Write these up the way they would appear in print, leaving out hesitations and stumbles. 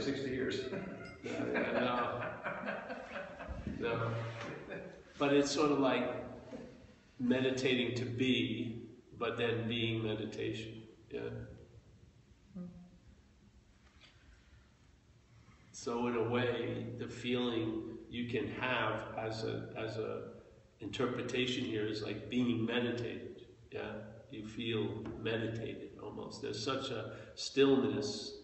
60 years. No. But it's sort of like meditating to be, but then being meditation. Yeah. So in a way, the feeling you can have as a interpretation here is like being meditated. Yeah. You feel meditated almost. There's such a stillness.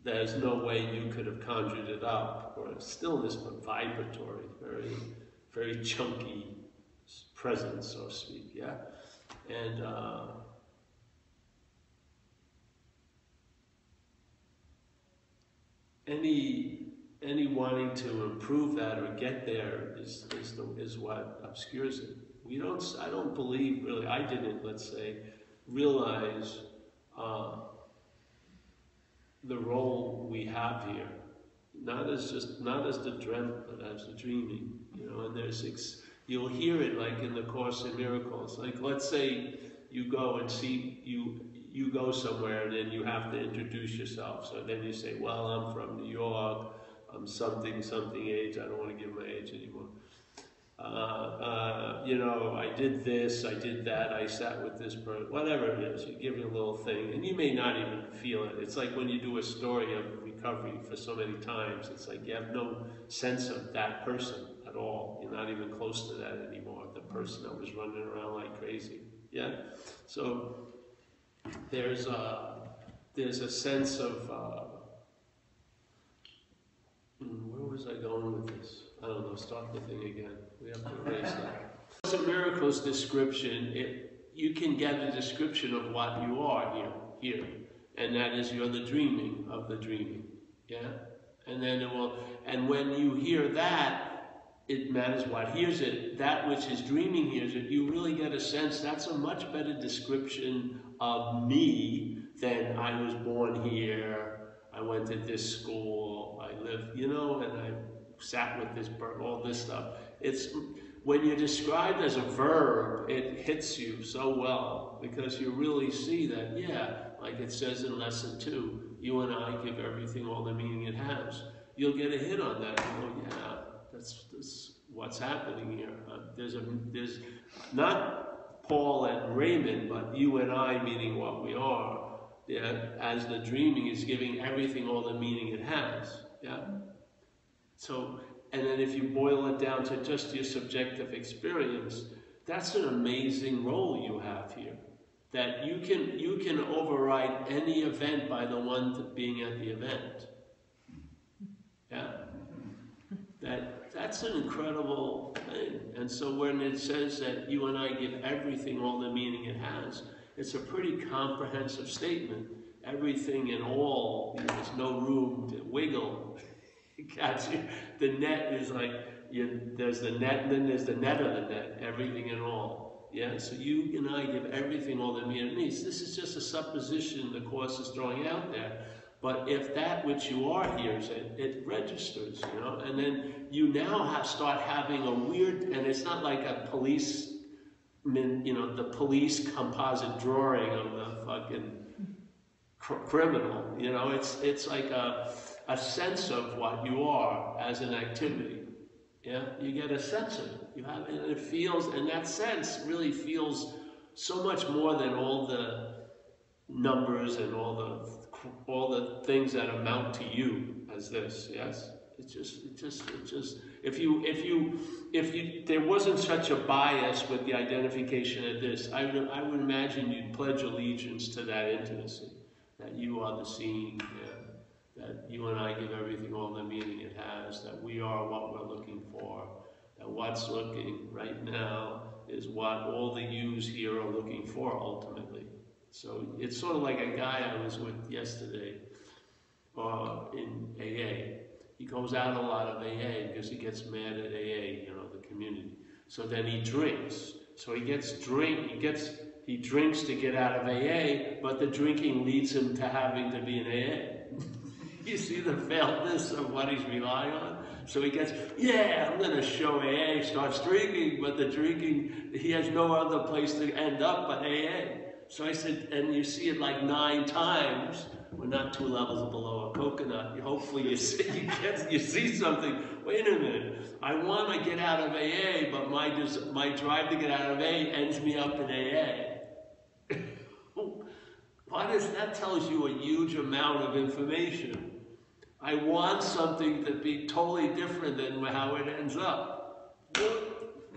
There's no way you could have conjured it up, or a stillness, but vibratory, very, very chunky presence, so to speak, yeah? And any wanting to improve that or get there is what obscures it. I don't believe, really, I didn't, let's say, realize the role we have here, not as the dreamt, but as the dreaming, you know. And you'll hear it like in the Course in Miracles. Like, let's say you go and see, you go somewhere and then you have to introduce yourself. So then you say, well, I'm from New York, I'm something age, I don't want to give my age anymore. You know, I did this, I did that, I sat with this person, whatever it is, you give you a little thing, and you may not even feel it. It's like when you do a story of recovery for so many times, it's like you have no sense of that person at all. You're not even close to that anymore, the person that was running around like crazy. Yeah? So there's a sense of, where was I going with this? I don't know, start the thing again. We have to erase that. It's a Miracles description. You can get a description of what you are here. And that is you're the dreaming of the dreaming. Yeah? And then and when you hear that, it matters what hears it. That which is dreaming hears it. You really get a sense that's a much better description of me than I was born here, I went to this school, I lived, you know, and I sat with this bird, all this stuff. It's when you're described as a verb, it hits you so well because you really see that, yeah, like it says in lesson 2, you and I give everything all the meaning it has. You'll get a hit on that. You go, yeah, that's what's happening here. There's not Paul and Raymond, but you and I, meaning what we are. Yeah, as the dreaming is giving everything all the meaning it has. Yeah. So, and then if you boil it down to just your subjective experience, that's an amazing role you have here. That you can override any event by the one being at the event. Yeah. That's an incredible thing. And so when it says that you and I give everything all the meaning it has, it's a pretty comprehensive statement. Everything and all, there's no room to wiggle. The net is like, there's the net, and then there's the net of the net, everything and all. Yeah, so you and I give everything all the meaning it needs. This is just a supposition the Course is throwing out there. But if that which you are hears it, it registers, you know, and then you now start having a weird, and it's not like a police, you know, the police composite drawing of the fucking criminal, you know, it's like a sense of what you are as an activity. Yeah, you get a sense of it. You have, and it feels, and that sense really feels so much more than all the numbers and all the things that amount to you as this. Yes, it just. If there wasn't such a bias with the identification of this, I would imagine you'd pledge allegiance to that intimacy, that you are the seeing. Yeah. That you and I give everything all the meaning it has, that we are what we're looking for, that what's looking right now is what all the yous here are looking for ultimately. So it's sort of like a guy I was with yesterday in AA. He goes out a lot of AA because he gets mad at AA, you know, the community. So then he drinks. So he drinks to get out of AA, but the drinking leads him to having to be in AA. You see the failedness of what he's relying on? So he gets, yeah, I'm going to show AA, starts drinking, but the drinking, he has no other place to end up but AA. So I said, and you see it like 9 times, We're not 2 levels below a coconut. Hopefully you see something. Wait a minute. I want to get out of AA, but my drive to get out of AA ends me up in AA. That tells you a huge amount of information. I want something to be totally different than how it ends up.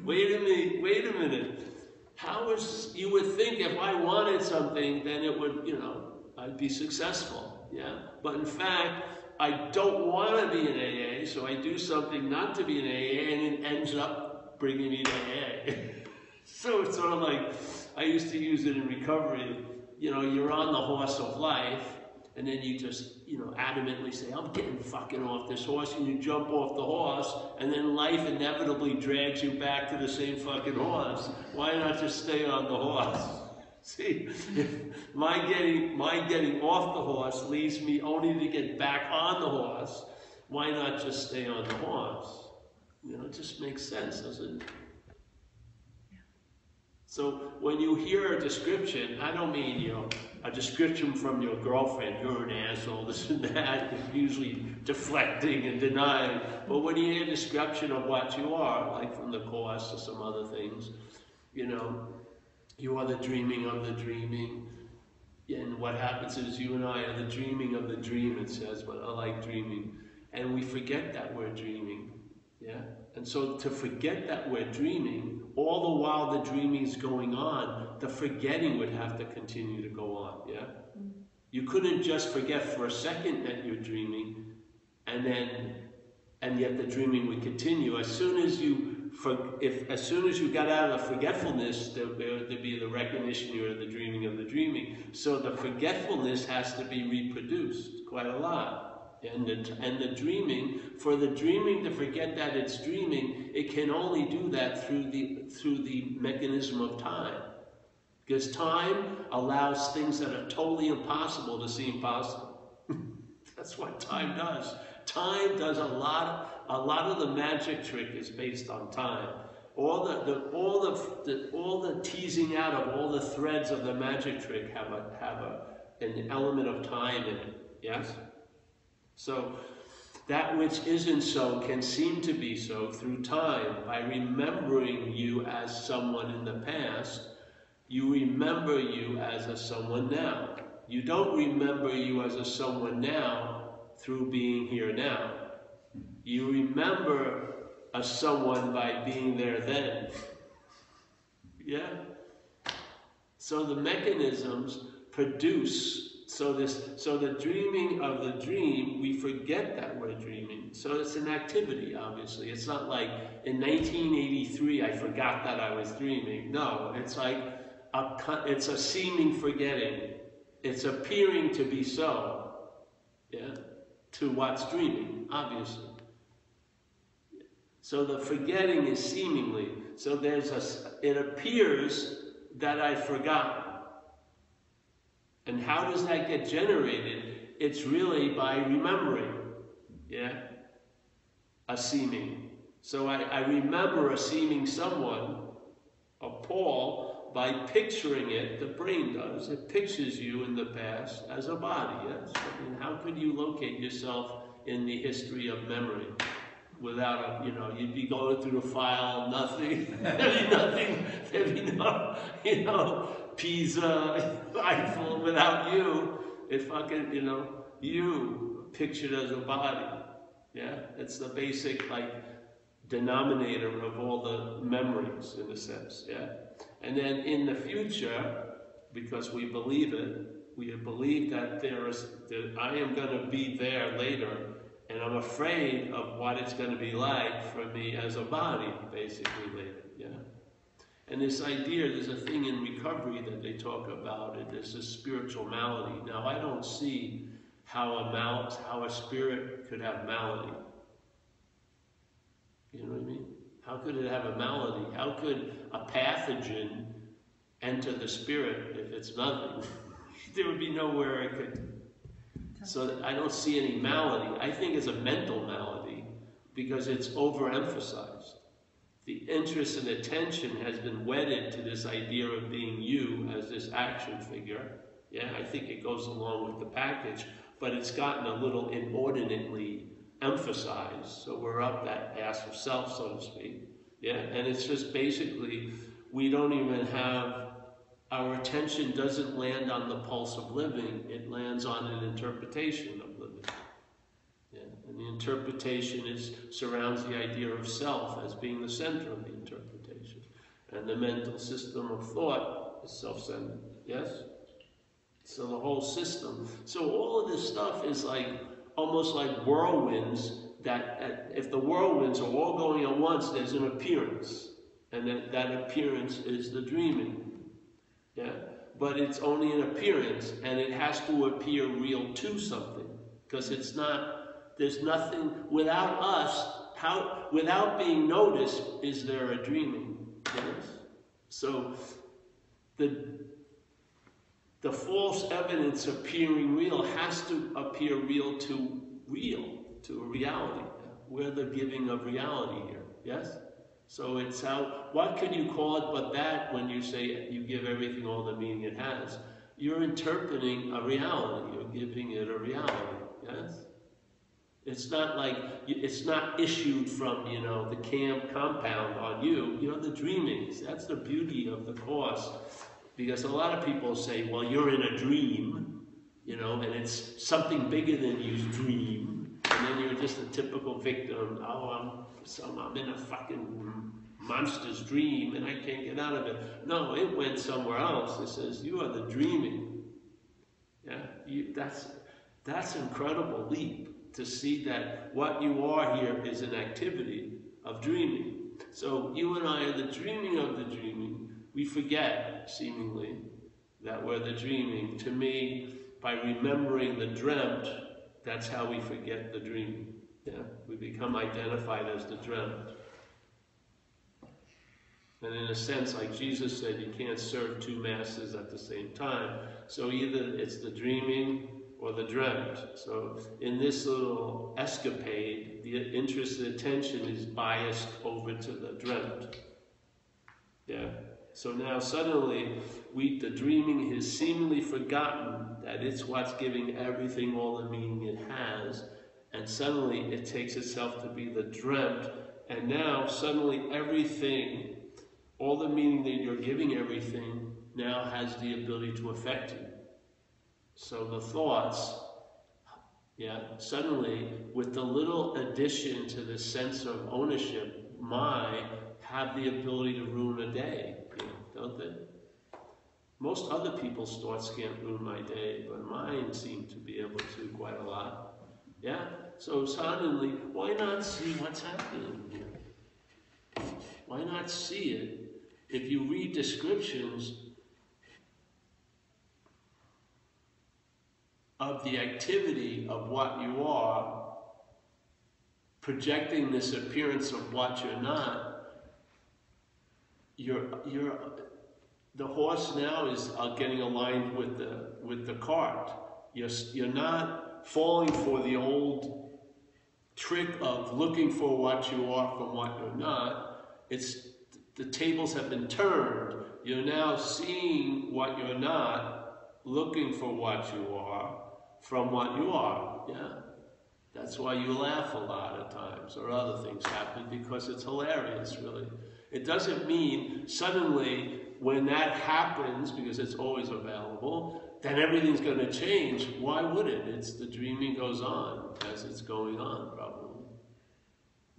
Wait a minute. You would think if I wanted something, then it would, I'd be successful, yeah? But in fact, I don't want to be in AA, so I do something not to be in AA, and it ends up bringing me to AA. So it's sort of like, I used to use it in recovery, you're on the horse of life, and then you just, adamantly say, I'm getting fucking off this horse, and you jump off the horse, and then life inevitably drags you back to the same fucking horse. Why not just stay on the horse? See, my getting off the horse leaves me only to get back on the horse. Why not just stay on the horse? It just makes sense, doesn't it? So when you hear a description, I don't mean, a description from your girlfriend, you're an asshole, this and that, usually deflecting and denying. But when you hear a description of what you are, like from the Course or some other things, you are the dreaming of the dreaming. And what happens is you and I are the dreaming of the dream, it says, but I like dreaming. And we forget that we're dreaming, yeah? And so to forget that we're dreaming, all the while the dreaming is going on, the forgetting would have to continue to go on, yeah? You couldn't just forget for a second that you're dreaming, and yet the dreaming would continue. As soon as you got out of the forgetfulness, there'd be the recognition you're the dreaming of the dreaming. So the forgetfulness has to be reproduced quite a lot. And the dreaming, for the dreaming to forget that it's dreaming, it can only do that through the mechanism of time. Because time allows things that are totally impossible to seem possible. That's what time does. Time does a lot of the magic trick is based on time. All the teasing out of all the threads of the magic trick have an element of time in it. Yes? So that which isn't so can seem to be so through time. By remembering you as someone in the past, you remember you as a someone now. You don't remember you as a someone now through being here now. You remember a someone by being there then. Yeah? So the mechanisms produce, so the dreaming of the dream, we forget that we're dreaming. So it's an activity, obviously. It's not like in 1983 I forgot that I was dreaming. No, it's like it's a seeming forgetting. It's appearing to be so, yeah, to what's dreaming, obviously. So the forgetting is seemingly. So it appears that I forgot. And how does that get generated? It's really by remembering, yeah, a seeming. So I remember a seeming someone, a Paul, by picturing it. The brain does. It pictures you in the past as a body, yes? I mean, how could you locate yourself in the history of memory without you'd be going through the file, nothing, there'd be no, Pisa, Eiffel, without you, it fucking, you pictured as a body, yeah? It's the basic, denominator of all the memories, in a sense, yeah? And then in the future, because we believe it, we believe that I am going to be there later, and I'm afraid of what it's going to be like for me as a body, basically, later, yeah? And this idea, there's a thing in recovery that they talk about, it is a spiritual malady. Now, I don't see how a spirit could have malady. You know what I mean? How could it have a malady? How could a pathogen enter the spirit if it's nothing? There would be nowhere it could. So I don't see any malady. I think it's a mental malady because it's overemphasized. The interest and attention has been wedded to this idea of being you as this action figure, Yeah, I think it goes along with the package, but it's gotten a little inordinately emphasized. So we're up that ass of self, so to speak. Yeah, and it's just basically, we don't even have, our attention doesn't land on the pulse of living, it lands on an interpretation of living. Yeah, and the interpretation surrounds the idea of self as being the center of the interpretation. And the mental system of thought is self-centered. Yes? So the whole system. So all of this stuff is like, almost like whirlwinds, that if the whirlwinds are all going at once, there's an appearance. And that appearance is the dreaming. Yeah? But it's only an appearance, and it has to appear real to something. Because it's not, there's nothing, without us, without being noticed, is there a dreaming? Yes? So the false evidence appearing real has to appear real to a reality. We're the giving of reality here, yes? So it's how, what can you call it but that when you say you give everything all the meaning it has? You're interpreting a reality, you're giving it a reality, yes? It's not like, it's not issued from, the camp compound on you, the dreamings. That's the beauty of the Course. Because a lot of people say, well, you're in a dream, and it's something bigger than you's dream. And then you're just a typical victim. Oh, I'm in a fucking monster's dream and I can't get out of it. No, it went somewhere else. It says, you are the dreaming. Yeah, that's an incredible leap to see that what you are here is an activity of dreaming. So you and I are the dreaming of the dreaming. We forget, seemingly, that we're the dreaming. To me, by remembering the dreamt, that's how we forget the dreaming. Yeah? We become identified as the dreamt. And in a sense, like Jesus said, you can't serve two masters at the same time. So either it's the dreaming or the dreamt. So in this little escapade, the interest and attention is biased over to the dreamt. Yeah? So now suddenly, the dreaming has seemingly forgotten that it's what's giving everything all the meaning it has, and suddenly it takes itself to be the dreamt, and now suddenly everything, all the meaning that you're giving everything, now has the ability to affect you. So the thoughts, suddenly, with the little addition to the sense of ownership, have the ability to ruin a day. Don't they? Most other people's thoughts can't ruin my day, but mine seem to be able to quite a lot. Yeah? So suddenly, why not see what's happening here? Why not see it? If you read descriptions of the activity of what you are, projecting this appearance of what you're not, the horse now is getting aligned with the cart. You're not falling for the old trick of looking for what you are from what you're not. It's the tables have been turned. You're now seeing what you're not, looking for what you are from what you are. Yeah. That's why you laugh a lot at times, or other things happen, because it's hilarious, really. It doesn't mean suddenly when that happens, because it's always available, then everything's going to change. Why would it? It's the dreaming goes on as it's going on, probably.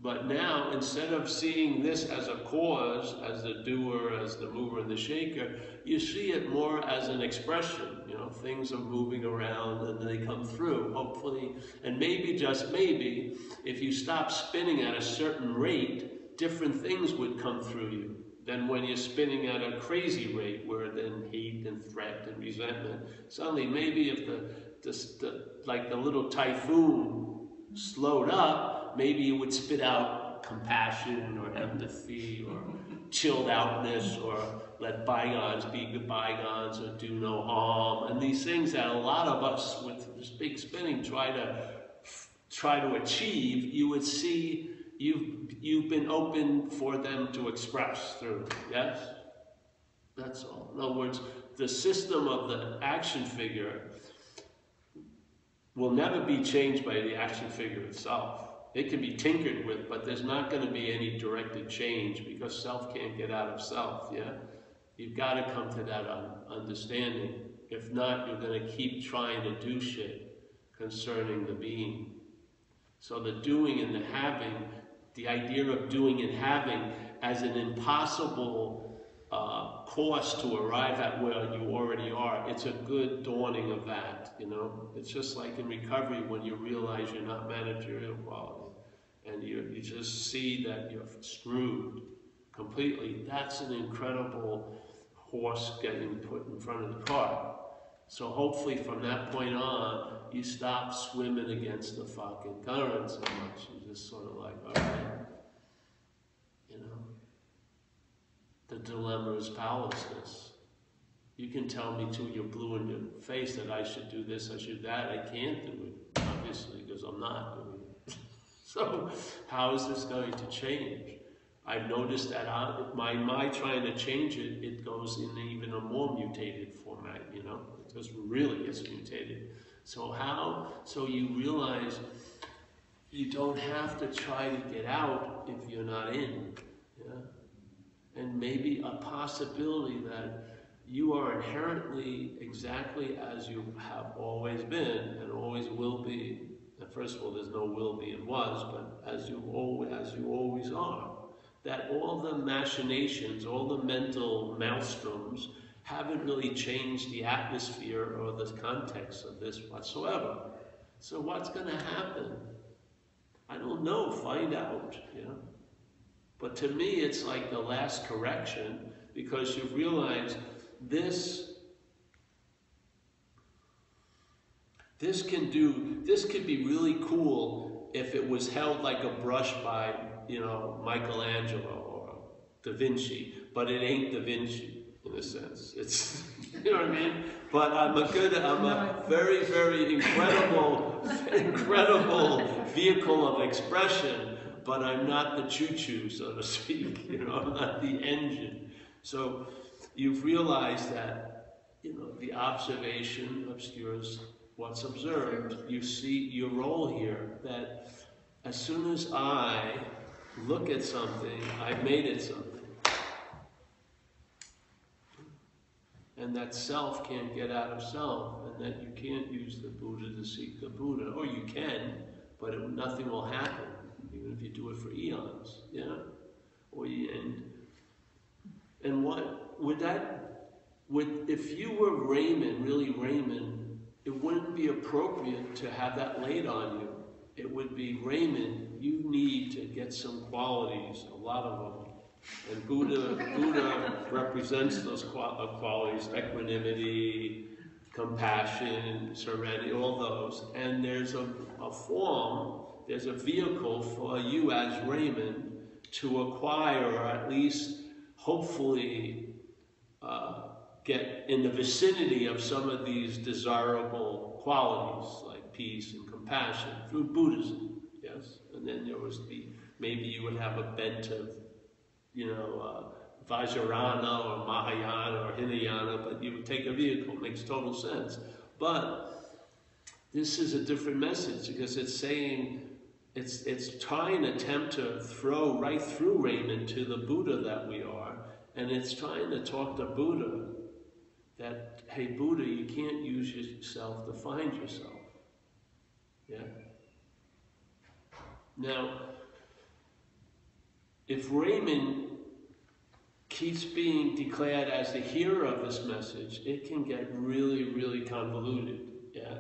But now, instead of seeing this as a cause, as the doer, as the mover and the shaker, you see it more as an expression. Things are moving around and they come through, hopefully. And maybe, just maybe, if you stop spinning at a certain rate, different things would come through you than when you're spinning at a crazy rate, where then hate and threat and resentment. Suddenly, maybe if the little typhoon slowed up, maybe you would spit out compassion or empathy or chilled outness, or let bygones be good bygones, or do no harm. And these things that a lot of us with this big spinning try to achieve, you would see you've been open for them to express through. Yes? That's all. In other words, the system of the action figure will never be changed by the action figure itself. It can be tinkered with, but there's not going to be any directed change because self can't get out of self, yeah? You've got to come to that understanding. If not, you're going to keep trying to do shit concerning the being. So the doing and the having, the idea of doing and having as an impossible course to arrive at where you already are, it's a good dawning of that, you know? It's just like in recovery when you realize you're not managerial quality and you just see that you're screwed completely. That's an incredible horse getting put in front of the cart. So hopefully from that point on, you stop swimming against the fucking current so much. You just sort of like, all right, you know. The dilemma is powerlessness. You can tell me till you're blue in the face that I should do this, I should that. I can't do it, obviously, because I'm not doing it. So how is this going to change? I've noticed that my trying to change it, it goes in even a more mutated format, you know? It just really gets mutated. So how? So you realize you don't have to try to get out if you're not in, yeah? And maybe a possibility that you are inherently exactly as you have always been and always will be. And first of all, there's no will be and was, but as you always are. That all the machinations, all the mental maelstroms haven't really changed the atmosphere or the context of this whatsoever. So what's going to happen? I don't know. Find out, you know. But to me, it's like the last correction because you've realized this could be really cool if it was held like a brush by, you know, Michelangelo or Da Vinci, but it ain't Da Vinci in a sense. It's, you know what I mean? But I'm a very, very incredible vehicle of expression, but I'm not the choo-choo, so to speak, you know, I'm not the engine. So you've realized that, you know, the observation obscures what's observed. You see your role here, that as soon as I look at something, I've made it something. And that self can't get out of self, and that you can't use the Buddha to seek the Buddha. Or you can, but nothing will happen, even if you do it for eons, yeah? Or and what would that, if you were Raymond, really Raymond, it wouldn't be appropriate to have that laid on you. It would be, Raymond, you need to get some qualities, a lot of them. And Buddha represents those qualities, equanimity, compassion, serenity, all those. And there's a form, there's a vehicle for you as Raymond to acquire, or at least hopefully get in the vicinity of some of these desirable qualities like peace and compassion through Buddhism, yes? And then there was maybe you would have a bent of, you know, Vajrayana or Mahayana or Hinayana, but you would take a vehicle. It makes total sense. But this is a different message because it's saying, it's trying to attempt to throw right through Raymond to the Buddha that we are, and it's trying to talk to Buddha that, hey, Buddha, you can't use yourself to find yourself. Yeah? Now, if Raymond keeps being declared as the hero of this message, it can get really, really convoluted, yeah?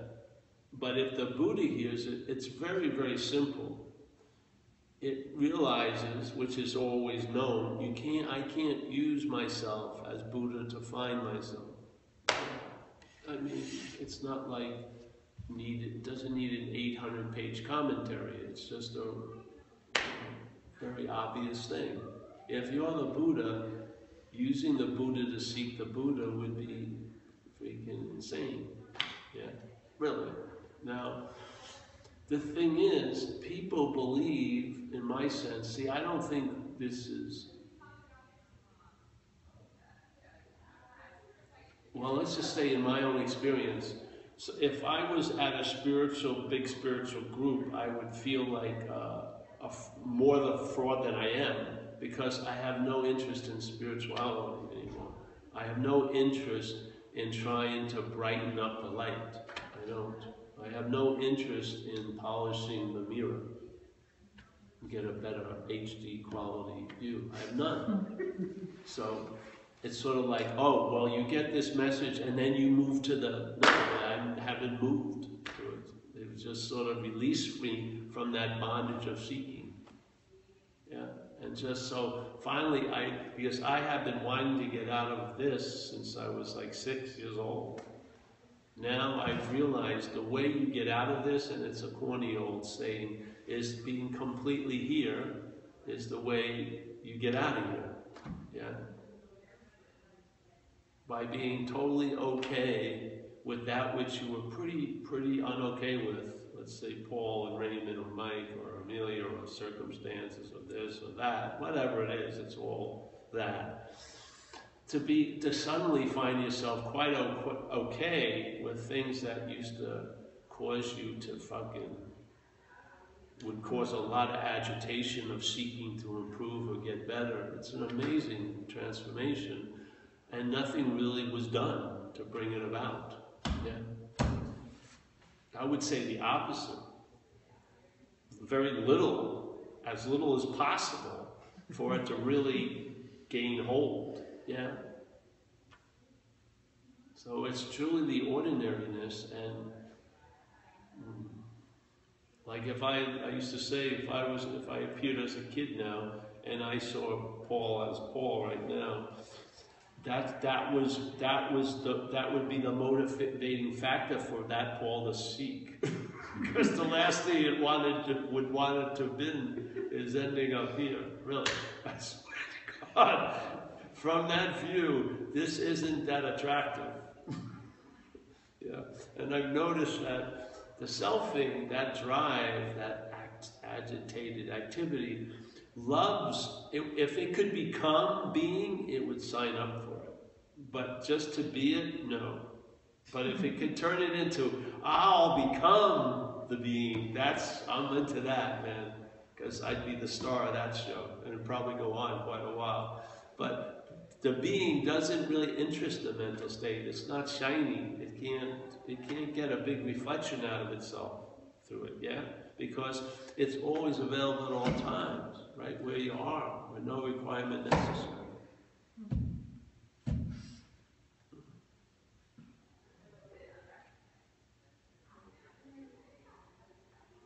But if the Buddha hears it, it's very, very simple. It realizes, which is always known, I can't use myself as Buddha to find myself. I mean, it's not like it doesn't need an 800-page commentary. It's just a very obvious thing. If you're the Buddha, using the Buddha to seek the Buddha would be freaking insane. Yeah, really. Now, the thing is, people believe, in my sense, see, I don't think this is, well, let's just say in my own experience, so if I was at a big spiritual group, I would feel like more the fraud than I am, because I have no interest in spirituality anymore. I have no interest in trying to brighten up the light. I don't. I have no interest in polishing the mirror and get a better HD quality view. I have none. So it's sort of like, oh, well, you get this message and then you move to the, no, I haven't moved to it. It just sort of released me from that bondage of seeking. Yeah, and just so finally, because I have been wanting to get out of this since I was like 6 years old. Now I've realized the way you get out of this, and it's a corny old saying, is being completely here is the way you get out of here. Yeah. By being totally okay with that which you were pretty unokay with. Let's say Paul and Raymond or Mike or Amelia or circumstances or this or that, whatever it is, it's all that. To suddenly find yourself quite okay with things that used to cause you to would cause a lot of agitation of seeking to improve or get better. It's an amazing transformation, and nothing really was done to bring it about. Yeah. I would say the opposite. Very little, as little as possible, for it to really gain hold. Yeah. So it's truly the ordinariness, and like if I used to say, if I appeared as a kid now and I saw Paul as Paul right now, that would be the motivating factor for that Paul to seek. Because the last thing it would want it to have been is ending up here. Really, I swear to God. From that view, this isn't that attractive. Yeah, and I've noticed that the selfing, that drive, that agitated activity, loves, if it could become being, it would sign up for it. But just to be it, no. But if it could turn it into, I'll become the being, I'm into that, man. Because I'd be the star of that show, and it'd probably go on quite a while. But the being doesn't really interest the mental state. It's not shiny. It can't get a big reflection out of itself through it, yeah? Because it's always available at all times, right? Where you are, with no requirement necessary.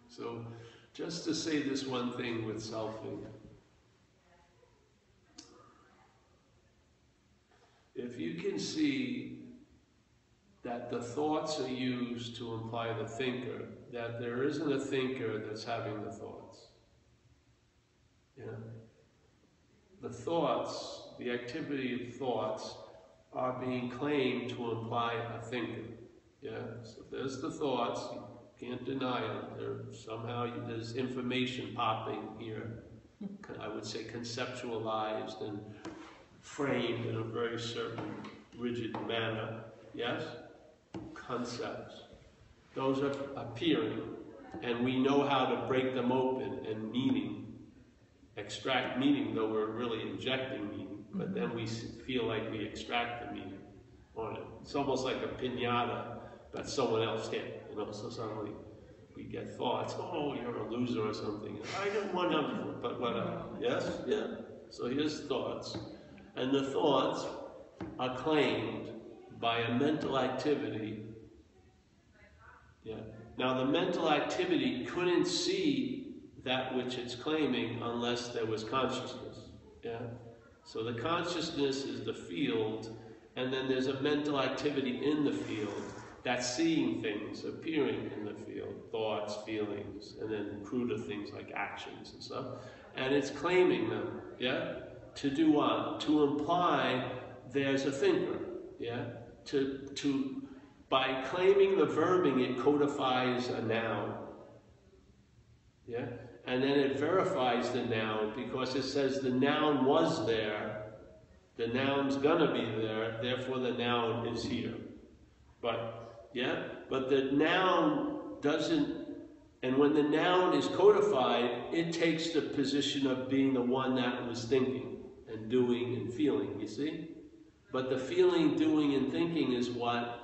So, just to say this one thing with selfing. If you can see that the thoughts are used to imply the thinker, that there isn't a thinker that's having the thoughts. Yeah? The thoughts, the activity of thoughts, are being claimed to imply a thinker. Yeah? So there's the thoughts, you can't deny them. There's information popping here. I would say conceptualized and framed in a very certain rigid manner, yes? Concepts. Those are appearing, and we know how to break them open and extract meaning, though we're really injecting meaning, but then we feel like we extract the meaning on it. It's almost like a piñata that someone else hit, so suddenly we get thoughts, oh, you're a loser or something. I didn't want to, but whatever. Yes? Yeah. So here's thoughts. And the thoughts are claimed by a mental activity. Yeah. Now the mental activity couldn't see that which it's claiming unless there was consciousness. Yeah. So the consciousness is the field, and then there's a mental activity in the field that's seeing things appearing in the field, thoughts, feelings, and then cruder things like actions and stuff. And it's claiming them. Yeah. To do what? To imply there's a thinker, yeah? By claiming the verbing, it codifies a noun, yeah? And then it verifies the noun because it says the noun was there, The noun's gonna be there, therefore the noun is here. But, yeah? But the noun doesn't, and when the noun is codified, it takes the position of being the one that was thinking and doing and feeling, you see? But the feeling, doing, and thinking is what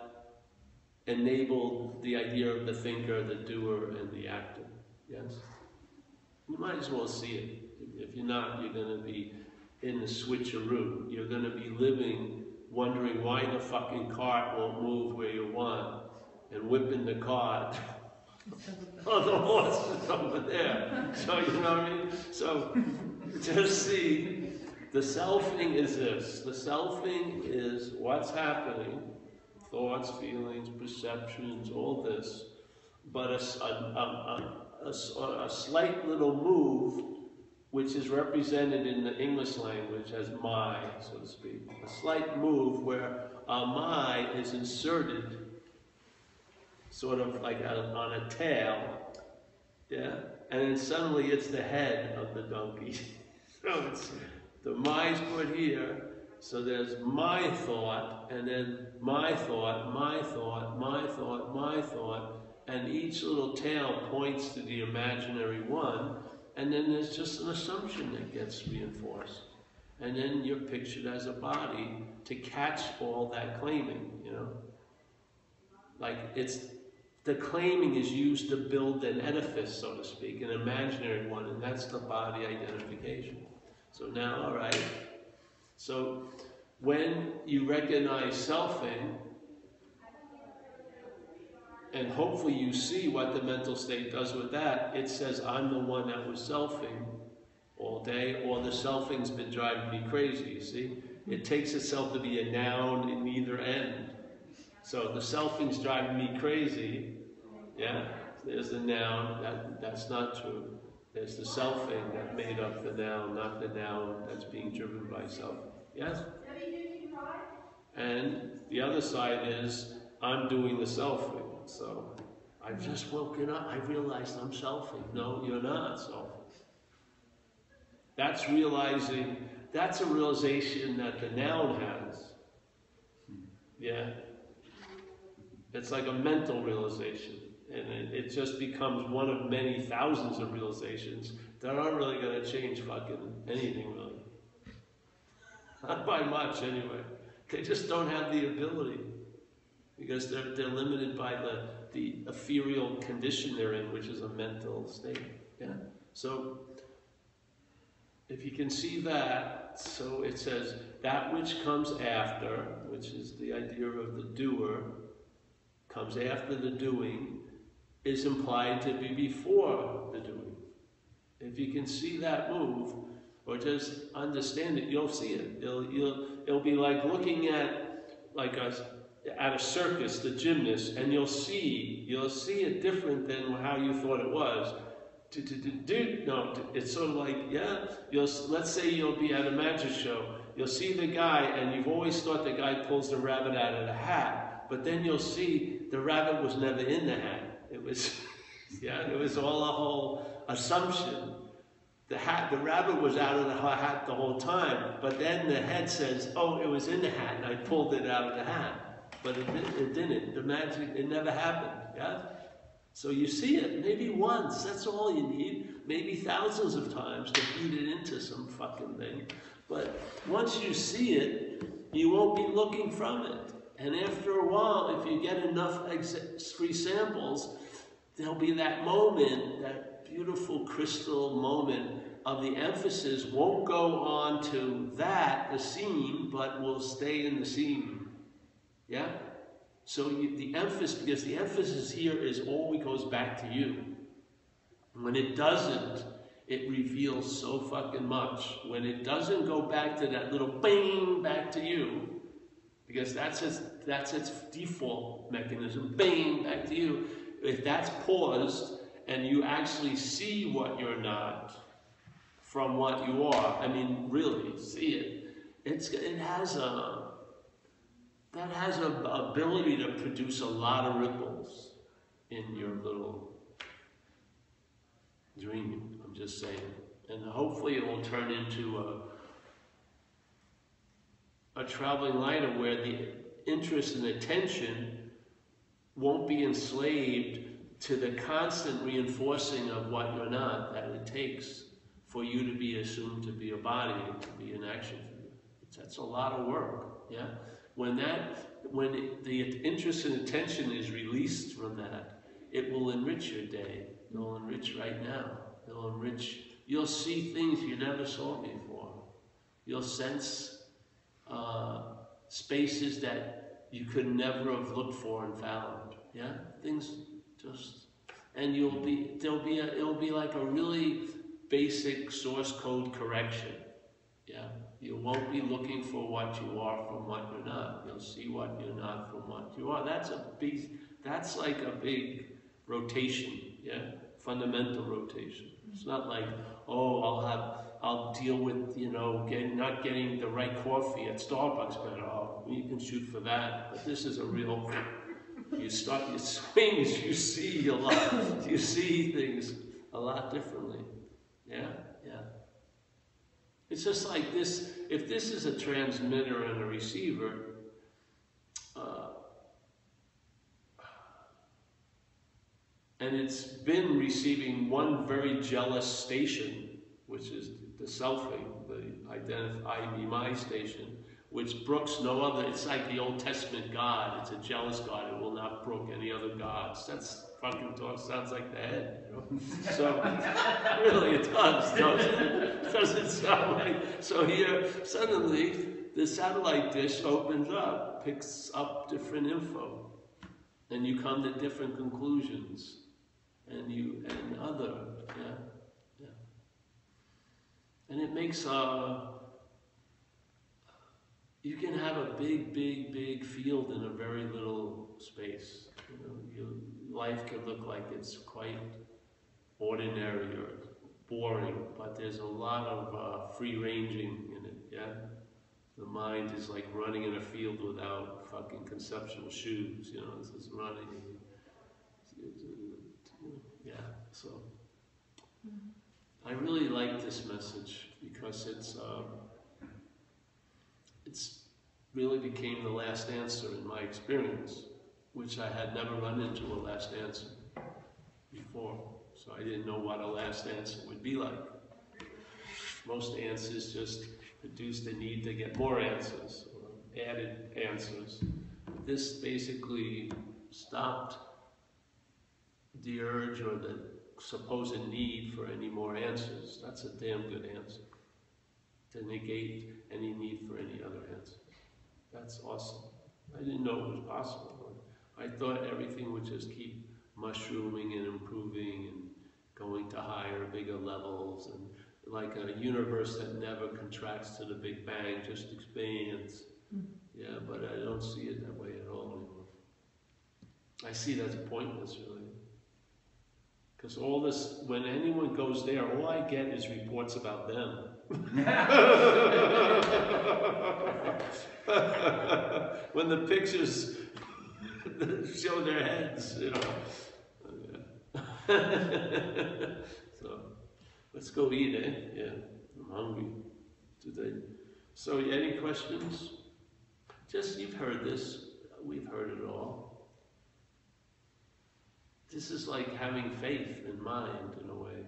enabled the idea of the thinker, the doer, and the actor. Yes? You might as well see it. If you're not, you're going to be in the switcheroo. You're going to be living wondering why the fucking cart won't move where you want, and whipping the cart. Oh, the horse is over there. So, you know what I mean? So, just see, the selfing is this. The selfing is what's happening, thoughts, feelings, perceptions, all this, but a slight little move, which is represented in the English language as my, so to speak. A slight move where my is inserted sort of like on a tail, yeah? And then suddenly it's the head of the donkey. So it's, the my's put here, so there's my thought, and then my thought, my thought, my thought, my thought, and each little tail points to the imaginary one, and then there's just an assumption that gets reinforced. And then you're pictured as a body to catch all that claiming, you know? Like it's, the claiming is used to build an edifice, so to speak, an imaginary one, and that's the body identification. So now, all right, so when you recognize selfing, and hopefully you see what the mental state does with that, it says, I'm the one that was selfing all day, or the selfing's been driving me crazy, you see? It takes itself to be a noun in either end. So the selfing's driving me crazy, yeah? There's the noun, that's not true. There's the selfing that made up the noun, not the noun that's being driven by self. Yes? And the other side is, I'm doing the selfing. So, I've just woken up, I realized I'm selfing. No, you're not selfing. That's realizing, that's a realization that the noun has. Yeah? It's like a mental realization. And it just becomes one of many thousands of realizations that aren't really going to change fucking anything, really. Not by much, anyway. They just don't have the ability. Because they're limited by the ethereal condition they're in, which is a mental state. Yeah? So, if you can see that, so it says, that which comes after, which is the idea of the doer, comes after the doing, is implied to be before the doing. If you can see that move, or just understand it, you'll see it. It'll be like looking at a circus, the gymnast, and you'll see it different than how you thought it was. No, it's sort of like, yeah, let's say you'll be at a magic show. You'll see the guy, and you've always thought the guy pulls the rabbit out of the hat, but then you'll see the rabbit was never in the hat. It was, yeah, it was all a whole assumption. The rabbit was out of the hat the whole time, but then the head says, oh, it was in the hat, and I pulled it out of the hat. But it didn't. The magic, it never happened, yeah? So you see it, maybe once, that's all you need. Maybe thousands of times to beat it into some fucking thing. But once you see it, you won't be looking from it. And after a while, if you get enough free samples, there'll be that moment, that beautiful crystal moment of the emphasis won't go on to the scene, but will stay in the scene. Yeah? So the emphasis, because the emphasis here is always goes back to you. When it doesn't, it reveals so fucking much. When it doesn't go back to that little bang back to you, because that's its default mechanism, bang back to you. If that's paused and you actually see what you're not from what you are, I mean, really see it. That has an ability to produce a lot of ripples in your little dream, I'm just saying. And hopefully it will turn into a traveling lighter where the interest and attention won't be enslaved to the constant reinforcing of what you're not, that it takes for you to be assumed to be a body and to be an action figure. That's a lot of work, yeah? When the interest and attention is released from that, it will enrich your day. It will enrich right now. It will enrich, you'll see things you never saw before. You'll sense spaces that you could never have looked for and found, yeah? Things just, and it'll be like a really basic source code correction, yeah? You won't be looking for what you are from what you're not. You'll see what you're not from what you are. That's like a big rotation, yeah? Fundamental rotation. It's not like, oh, I'll deal with, not getting the right coffee at Starbucks better. Oh, you can shoot for that. But this is a real thing. You start your swings, you see a lot. You see things a lot differently. Yeah? Yeah. It's just like this, if this is a transmitter and a receiver, and it's been receiving one very jealous station, which is the selfing, the I, me, my station, which brooks no other. It's like the Old Testament God. It's a jealous God. It will not brook any other gods. That's fucking sounds like the head, So, really it does, doesn't it sound like, so here, suddenly, the satellite dish opens up, picks up different info, and you come to different conclusions, and and it makes, you can have a big, big, big field in a very little space. Life can look like it's quite ordinary or boring, but there's a lot of free ranging in it, yeah? The mind is like running in a field without fucking conceptual shoes, it's just running. Yeah, so. I really like this message because it's really became the last answer in my experience, which I had never run into a last answer before. So I didn't know what a last answer would be like. Most answers just produce the need to get more answers, or added answers. This basically stopped the urge or the supposed need for any more answers. That's a damn good answer. To negate any need for any other answer. That's awesome. I didn't know it was possible. I thought everything would just keep mushrooming and improving and going to higher, bigger levels, and like a universe that never contracts to the Big Bang, just expands. Yeah, but I don't see it that way at all anymore. I see that's pointless, really. Because all this, when anyone goes there, all I get is reports about them. When the pictures show their heads, So, let's go eat, eh? Yeah, I'm hungry today. So, any questions? You've heard this. We've heard it all. This is like having faith in mind, in a way.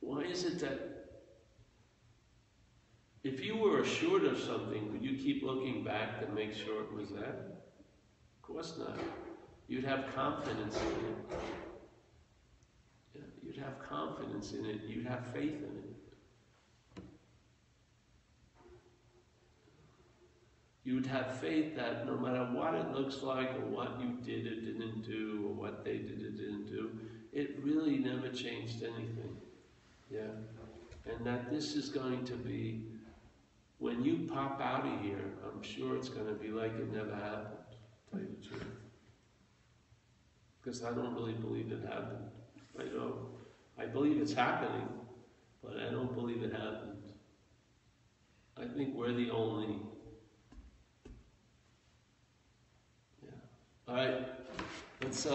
Why is it that if you were assured of something, would you keep looking back to make sure it was that? Of course not. You'd have confidence in it. Yeah, you'd have confidence in it. You'd have faith in it. You would have faith that no matter what it looks like or what you did or didn't do or what they did or didn't do, it really never changed anything. Yeah? And that this is going to be, when you pop out of here, I'm sure it's going to be like it never happened, to tell you the truth. Because I don't really believe it happened. I believe it's happening, but I don't believe it happened. I think we're the only. Yeah. All right. Let's